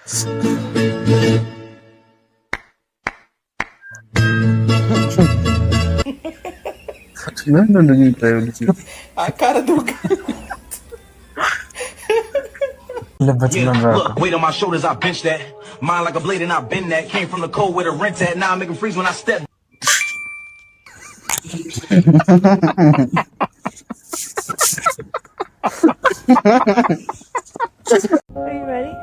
Look, weight on my shoulders, I bench that. Mind like a blade and I bend that. Came from the cold where the rent at. Now I make them freeze when I step. Are you ready?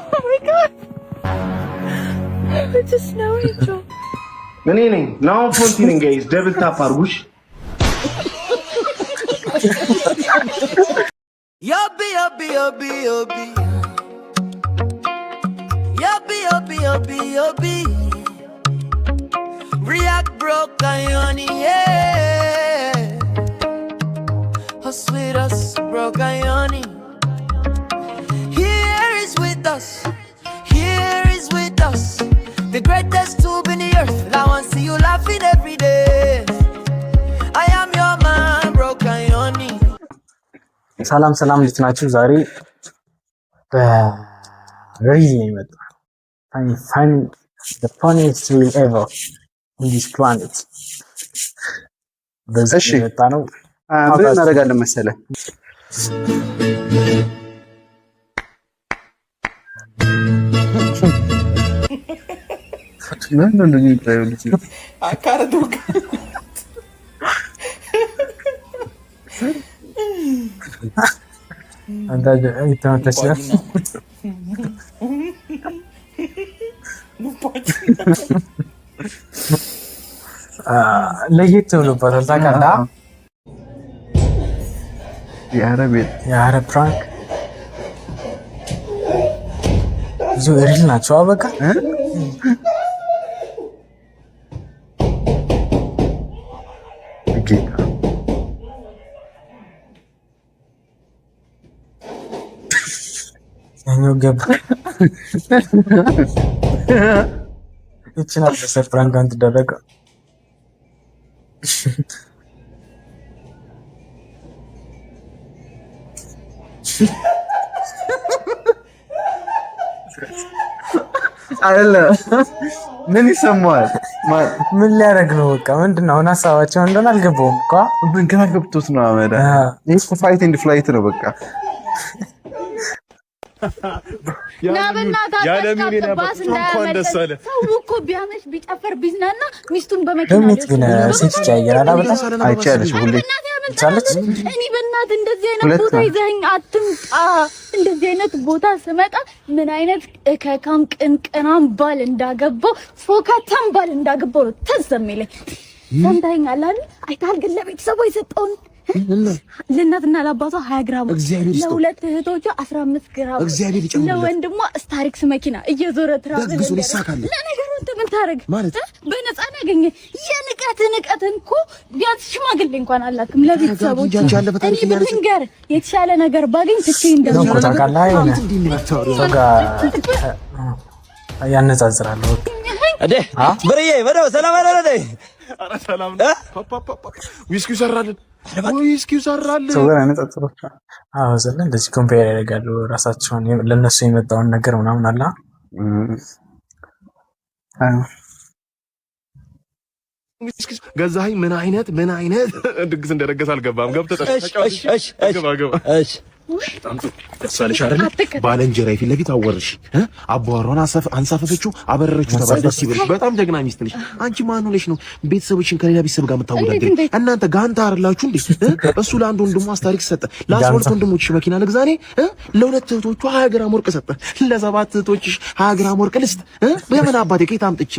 Oh my god! It's a snow angel. Now I'm 14 engaged. Devil tap Arush. Yobby, yobby, yobby, yobby. Yobby, yobby, yobby, yobby. React broke ioni, yeah. How sweet us, broke ioni. Here is with us. Here is with us. The greatest tube in the earth. I want to see you laughing every day. I am your man, broke ioni. ሰላም ሰላም እንዴት ናችሁ? ዛሬ በሪል ነው የመጣው። find the funniest reel ever in this planet። በዚህ የመጣ ነው። ምን እናደርጋለን መሰለህ? አንዳንድ አይተመተሽ ለየት ብሎበታል። ታውቃለህ? የአረብ ፕራንክ ብዙ ሪል ናቸው። በቃ ያኛው ገባ ይችላል ሰር ፕራንክ አንተ ደረቀ አይደለ ምን ይሰማል? ምን ሊያደርግ ነው? በቃ ምንድነው አሁን ሀሳባቸው እንደሆነ አልገባውም እኮ ምን ገና ገብቶት ነው አመዳ ይሄ ፋይት ኤንድ ፍላይት ነው በቃ ሰው እኮ ቢያመሽ ቢጨፈር ቢዝናና ሚስቱን በመኪና ግን ሴት ይቀያየራል። በጣም አይቻልሽ ሁሌ ቻለች። እኔ በእናትህ እንደዚህ አይነት ቦታ ይዘኸኝ አትምጣ። እንደዚህ አይነት ቦታ ስመጣ ምን አይነት እከካም ቅንቅናም ባል እንዳገባው ፎካታም ባል እንዳገባው ነው ትዝ የሚለኝ። ሰምተኸኛል አይደል? አይተሃል ግን ለቤተሰቡ የሰጠውን ለእናትና ለአባቷ 20 ግራም፣ ለሁለት እህቶቿ 15 ግራም፣ ለወንድሟ ስታሪክስ መኪና እየዞረ ትራቭል ለነገሩ ምን ታረግ በነፃ ነው ያገኘ። የንቀትን እኮ ቢያንስ ሽማግሌ እንኳን አላክም ለቤተሰቦች። እኔ ብትንገር የተሻለ ነገር ባገኝ ትቼ እንደው ታውቃለህ ያነጻጽራለሁ አዴ ብርዬ ወደው ሰላም አለለ። ኧረ ሰላም ነው ፓፓ ዊስኪው ሰራልን ወይስኪው ሰራል ሰው ጋር አነጣጥሮች ዘለ እንደዚህ ኮምፔር ያደርጋሉ ራሳቸውን ለነሱ የመጣውን ነገር ምናምን አላ ዊስኪው ገዛኸኝ። ምን አይነት ድግስ እንደደገስ አልገባም። ገብተህ እሺ ተሳለሽ አይደል? ባለንጀራ ፊት ለፊት አወርሽ አቧሯን አንሳፈፈችው አበረረችው ተባለ። ደስ ይበልሽ። በጣም ጀግና ሚስት ነሽ አንቺ። ማን ሆነሽ ነው ቤተሰቦችን ከሌላ ቤተሰብ ጋር የምታወዳደሪ? እናንተ ጋንታ አይደላችሁ እንዴ? እሱ ለአንድ ወንድሙ አስታሪክ ሰጠ፣ ለ12 ወንድሞችሽ መኪና ልግዛኔ፣ ለሁለት እህቶቹ 20 ግራም ወርቅ ሰጠ፣ ለሰባት እህቶችሽ 20 ግራም ወርቅ ልስጥ። በምን አባቴ ከየት አምጥቼ?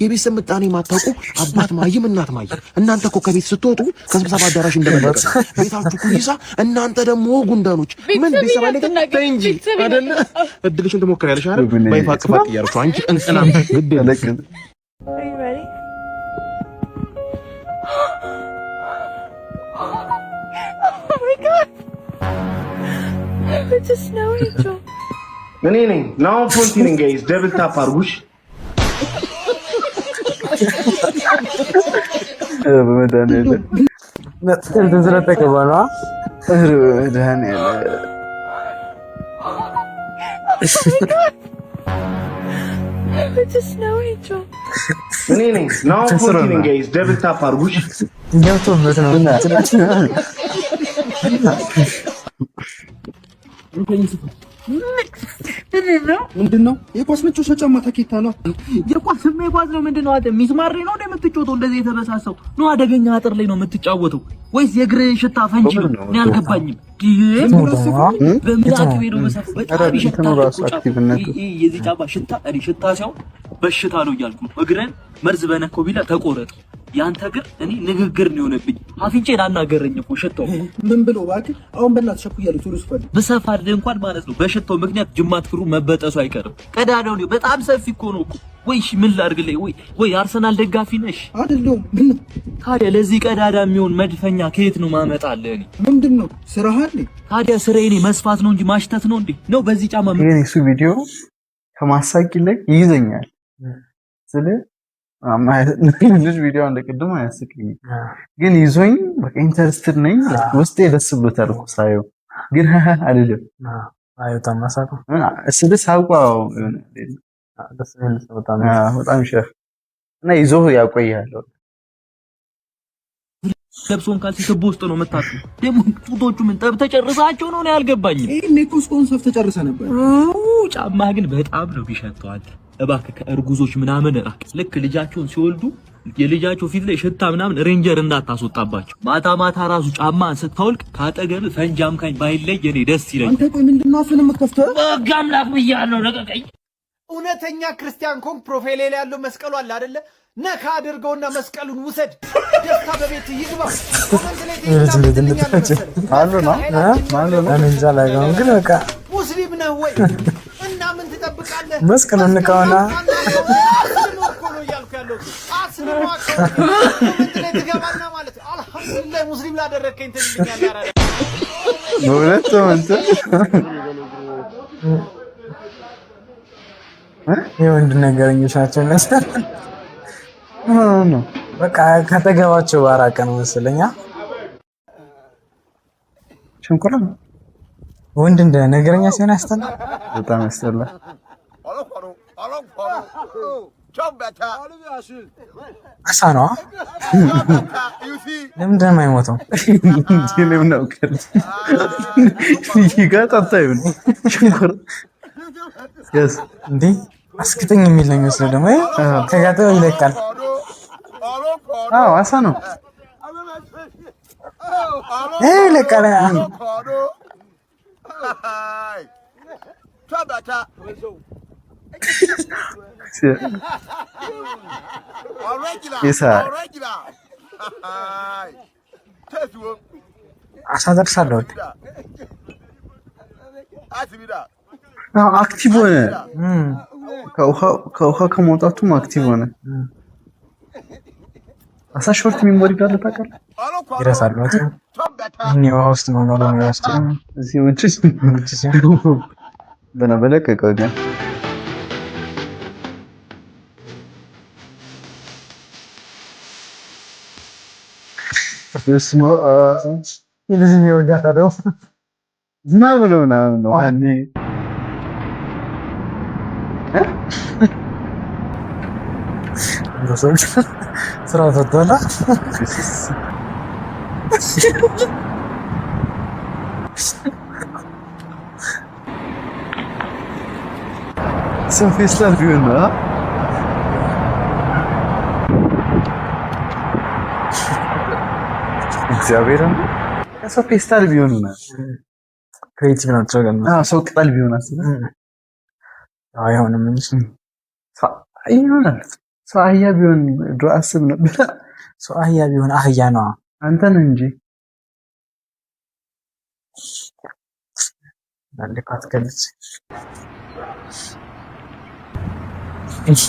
የቤተሰብ ምጣኔ ማታውቁ አባት ማይም እናት ማይም። እናንተ እኮ ከቤት ስትወጡ ከስብሰባ አዳራሽ እንደመለቀ ቤታችሁ ኩሊሳ፣ እናንተ ደግሞ ጉንዳኖች ምን ቢሰባለ እንጂ አይደለ? እድልሽን ትሞክሪያለሽ አይደል? ባይፋቅ ፋቅ እያልኩ አንቺ እንትና ግድ ያለሽ Are you ready? Oh my god! It's a snow angel. Now I'm 14 engaged. Devil tap Arush. በመዳን እኔ ነኝ ናው ፎርቲን ጋይስ ደብል ታፕ አድርጉሽ ገብቶበት ነው ምንድነው? የኳስ መጫወቻ ጫማ ታኬታ ነው። የኳስ ነው ምንድነው? አንተ ሚስማሬ ነው እንደምትጫወተው እንደዚህ የተበሳሰው ነው። አደገኛ አጥር ላይ ነው የምትጫወተው ወይስ የእግር ሽታ ፈንጂ ነው? እኔ አልገባኝም። በምላጭ ነው መሳፍ በጣም ይሸታል። የዚህ ጫማ ሽታ እኔ ሽታ ሳይሆን በሽታ ነው እያልኩ ነው። እግረን መርዝ በነኮ ቢላ ተቆረጥ። ያንተ እግር እኔ ንግግር ነው የሆነብኝ። አፍንጬን አናገረኝ እኮ ሽታው ምን ብሎ እባክህ። አሁን በእናትህ ሸኩያለሁ። ቶሎ ስፈል በሰፋድ እንኳን ማለት ነው በሽታው ምክንያት ጅማት ፍሩ መበጠሱ አይቀርም። ቀዳዳው ነው በጣም ሰፊ እኮ ነው እኮ። ወይሽ ምን ላድርግልኝ? ወይ አርሰናል ደጋፊ ነሽ አይደለም? ምን ታዲያ ለዚህ ቀዳዳ የሚሆን መድፈኛ ከየት ነው ማመጣልህ? እኔ ምንድነው ስራህ አለ? ታዲያ ስራዬ እኔ መስፋት ነው እንጂ ማሽተት ነው እንዴ? ነው በዚህ ጫማ ምን እሱ ቪዲዮ ከማሳቂ ላይ ይይዘኛል ስለ ልጅ ቪዲዮ እንደቀደም አያስቅኝ ግን ይዞኝ በቃ ኢንተረስትድ ነኝ። ውስጤ ደስ ብሎታል እኮ ሳየው ግን አይደለም አዩ ተማሳቁ እስደ ሳውቃው በጣም ሸፍ እና ይዞ ያቆያል። ለብሶን ካልሲ ትቦ ውስጥ ነው መታቱ። ደግሞ ጡቶቹ ምን ተጨርሳቸው ነው ያልገባኝም። እኔ እኮ እስካሁን ሰፍ ተጨርሰ ነበር። ጫማ ግን በጣም ነው ቢሸተዋል። እባክህ ከእርጉዞች ምናምን ራቅ። ልክ ልጃቸውን ሲወልዱ የልጃቸው ፊት ላይ ሽታ ምናምን ሬንጀር እንዳታስወጣባቸው። ማታ ማታ ራሱ ጫማን ስታወልቅ ካጠገብ ፈንጂ አምካኝ ባይለይ የኔ ደስ ይለኝ። አንተ ቆይ ምንድነው አፍን የምትከፍተው? ጋምላክ ብያለሁ ለቀቀኝ። እውነተኛ ክርስቲያን ኮንክ ፕሮፋይል ላይ ያለው መስቀሉ አለ አይደለ? ነካ አድርገውና መስቀሉን ውሰድ። ደስታ በቤት ይግባ። ኮመንት ላይ ግን በቃ ሙስሊም ነህ ወይ እና ምን ትጠብቃለህ? መስቀሉን ንካውና ትገባና ማለት አልሐምዱሊላህ ሙስሊም ላደረከኝ ትልኛለህ። በእውነት አንተ የወንድ ነገረኞች ናቸው መሰለኝ። ነው በቃ ከተገባቸው ባራቀ ነው መሰለኛ። ሽንኩራ ወንድ እንደ ነገረኛ ሲሆን ያስጠላል፣ በጣም ያስጠላል። አሳ ነው ለምንድን ነው የማይሞተው? ለምን ነው ይጋጣታዩ ሽንኩራ እንዴ አስክተኝ የሚል ነው የሚመስለው። ደግሞ ከጋጠው ይለቃል። አዎ አሳ ነው ይለቃል። አሳ ደርሳለሁ። አክቲቭ ሆነ ከውሃ ከመውጣቱም አክቲቭ ሆነ። አሳ ሾርት ሚሞሪ ጋር ታውቃለህ? ይረሳል ማለት ነው። እኔ ውሃ ውስጥ ነው ነው ያስተ እዚህ ውጭ በነበለቀቀው ግን እስማ ይልዝም ይወጋታ ነው ዝናብ ነው ነው አኔ ስራ ፈተና ሰው ፌስታል ቢሆን ነው እግዚአብሔርን ሰው ፌስታል ቢሆን ነው ክሬቲቭ ናቸው ግን ሰው ቅጠል ቢሆን አስበ አይሆንም እንጂ ይሆናል። ሰው አህያ ቢሆን ድሮ አስብ ነበር። ሰው አህያ ቢሆን አህያ ነው አንተን እንጂ አንደካት ከልጅ እሺ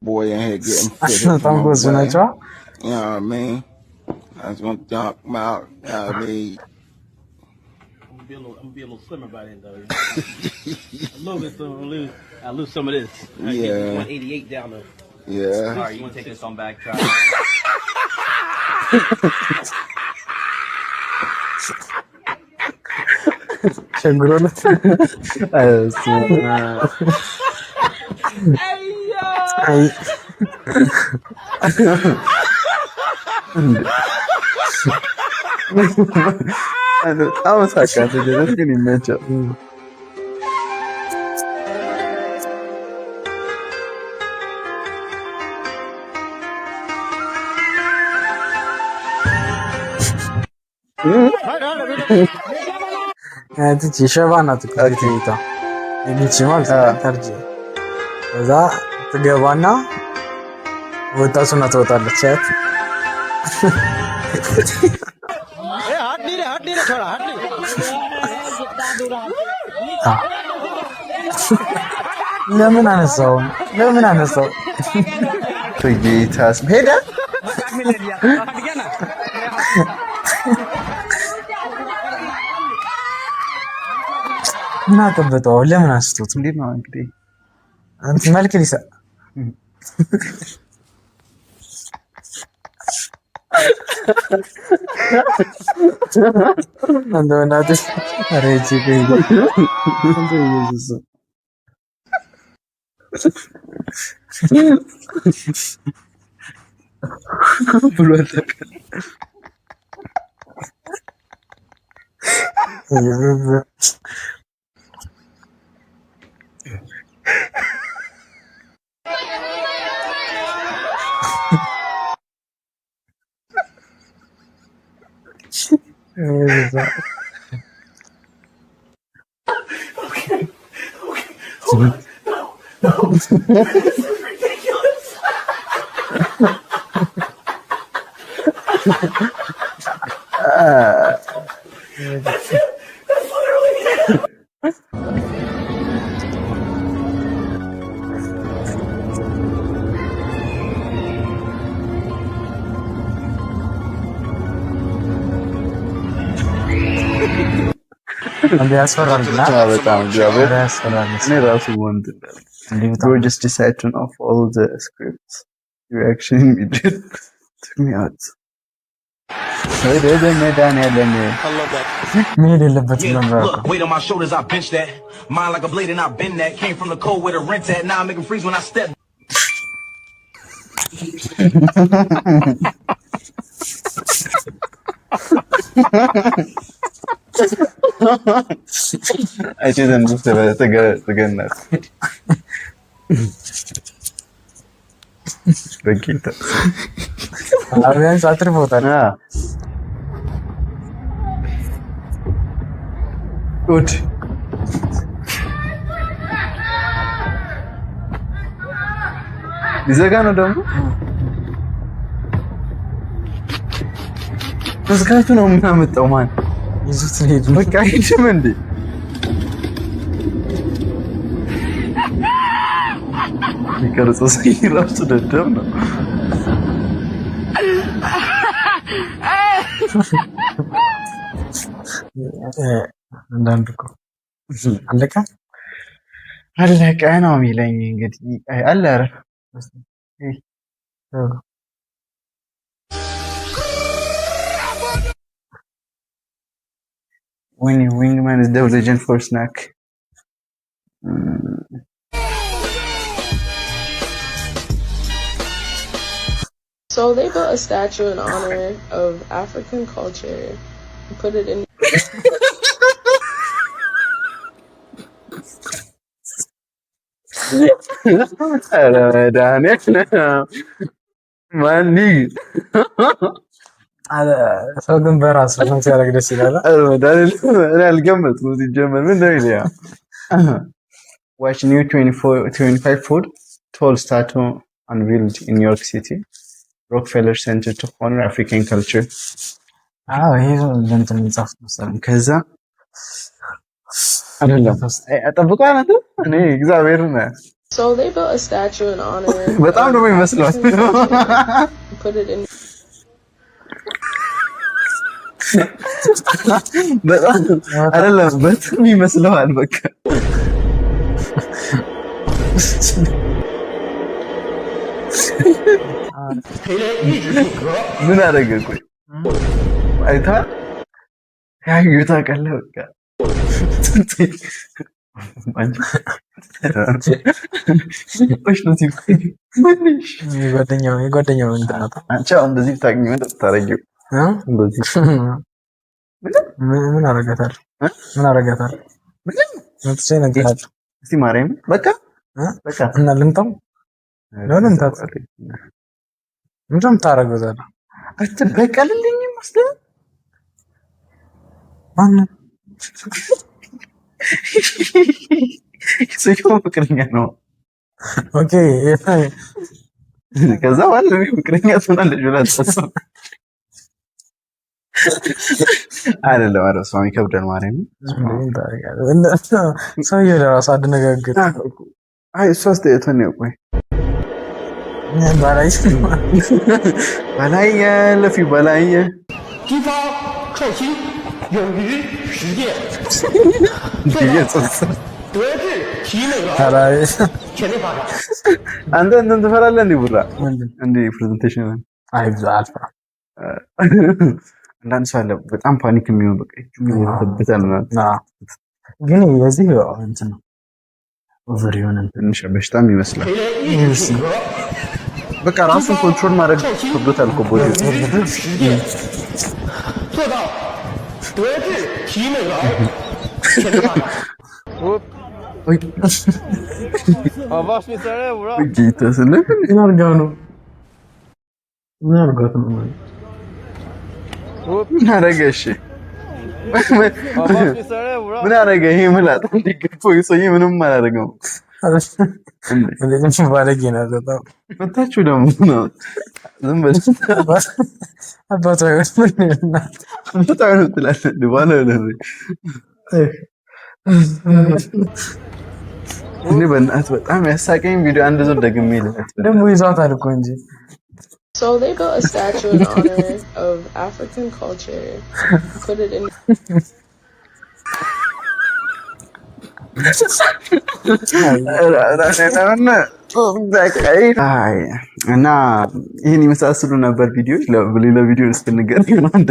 Boy in here getting fit. You know what I mean? That's what I'm talking about. I mean, gonna be a little slimmer by then, though. A little bit slimmer. I lose some of this. I Yeah. get this 188 down to. Yeah. All right, you want to take this on back? Try. ሸንግሮለት በጣም ሳቃት ግን ይመቻል። ትቺ ሸባ ናት እኮ ቤታ የሚቺ ማለት ተርጂ እዛ ትገባና ወጣቱና ትወጣለች። አያት ለምን አነሳው? ለምን አነሳው? ጌታስ ሄደ ምን አቀበጠው? ለምን አስቶት? እንዴት ነው እንግዲህ አንተ መልክ ሊሳ አንተ ወናትስ አሬቺ ከይዶ አንተ ኢየሱስ ብሎ ተቀ አንተ ያስፈራልና በጣም እግዚአብሔር ያስፈራል። እኔ ራሱ ወንድ we just decided to know all the scripts you actually did took me out. መሄድ የለበትም ነበር። Look, weight on my shoulders, I bench that. Mind like a blade and I bend that. Came from the cold where the rent at. Now I make 'em freeze when I step. I didn't just ተገነት በጌታ ቢያንስ አትርፎታል። ጉድ ሊዘጋ ነው ደግሞ መዝጋቱ ነው የምናመጣው። ማን ይዙት ሄድ በቃ ሄድም እንዴ ይቀርጽ ራሱ ደደብ ነው። አንዳንድ እኮ አለቀ አለቀ ነው የሚለኝ እንግዲህ አለ። ኧረ Wingman is the legend for snack. So they built a statue in honor of African culture and put it in. ሰው ግን በራሱ ምን ሲያደርግ ደስ ይላል። እኔ አልገመትኩም ሲጀመር ምን ነው ይላል። Watch new 25 foot tall statue unveiled in New York City, Rockefeller Center to honor African culture. ይሄ ለእንትን የሚጻፍ መሰለኝ። ከዛ አይደለም አጠብቆ አናት እኔ እግዚአብሔር ነው። So they built a statue in honor. በጣም ነው የሚመስለው። Put it in. በጣም አይደለም በጣም ይመስለዋል። በቃ ምን አደረገ? ቆይ አይተሃል? ያዩታ ቀለ በቃ የጓደኛው እንትን ነው። አንቺ አሁን እንደዚህ ብታገኝ ምን ታረጊው? ምን አረጋታለሁ? ምን አረጋታለሁ? መጥቼ እነግርሃለሁ። እስቲ ማርያም በቃ እና ልምጣው ለምንታት ምንድነው የምታረገው? ዛሬ አትበቀልልኝ መስሎህ ማነው? ሰው ፍቅረኛ ነው። ኦኬ ከዛ በኋላ ፍቅረኛ ትሆናለች ብላ ተሰሰው አይደለም። ኧረ እሷ ይከብዳል። ማርያም ሰውዬው ለራሱ አደነጋገር። አይ እሷ አስተያየቷን ነው። ቆይ በላየ ለፊ በላየ አንተ እንትን ትፈራለህ እንዴ ቡራ? እንዴ ፕሬዘንቴሽን አንዳንድ ሰው አለ በጣም ፓኒክ የሚሆን በቃ ይተበታል ማለት ግን የዚህ እንትን ነው ኦቨር የሆነ ትንሽ በሽታም ይመስላል። በቃ ራሱን ኮንትሮል ማድረግ ከብዶታል እኮ ቦዲ ምን አደረገሽ? ምን አደረገ? ይሄ ምላጥ እንዲገፋው ሰውዬ ምንም አላደረገም። እንደዚህ ባለጌ ነው። በጣም መታችሁ ደግሞ ነው ዝም ብለህ አባታው ነው ትላለህ። ባለ ነው እኔ በእናትህ በጣም ያሳቀኝ ቪዲዮ አንድ ዞር ደግሜ ልለት ደግሞ ይዟታል እኮ እንጂ So they built a statue in honor of African culture. Put it in. እና ይህን የመሳሰሉ ነበር ቪዲዮዎች። በሌላ ቪዲዮ እስክንገናኝ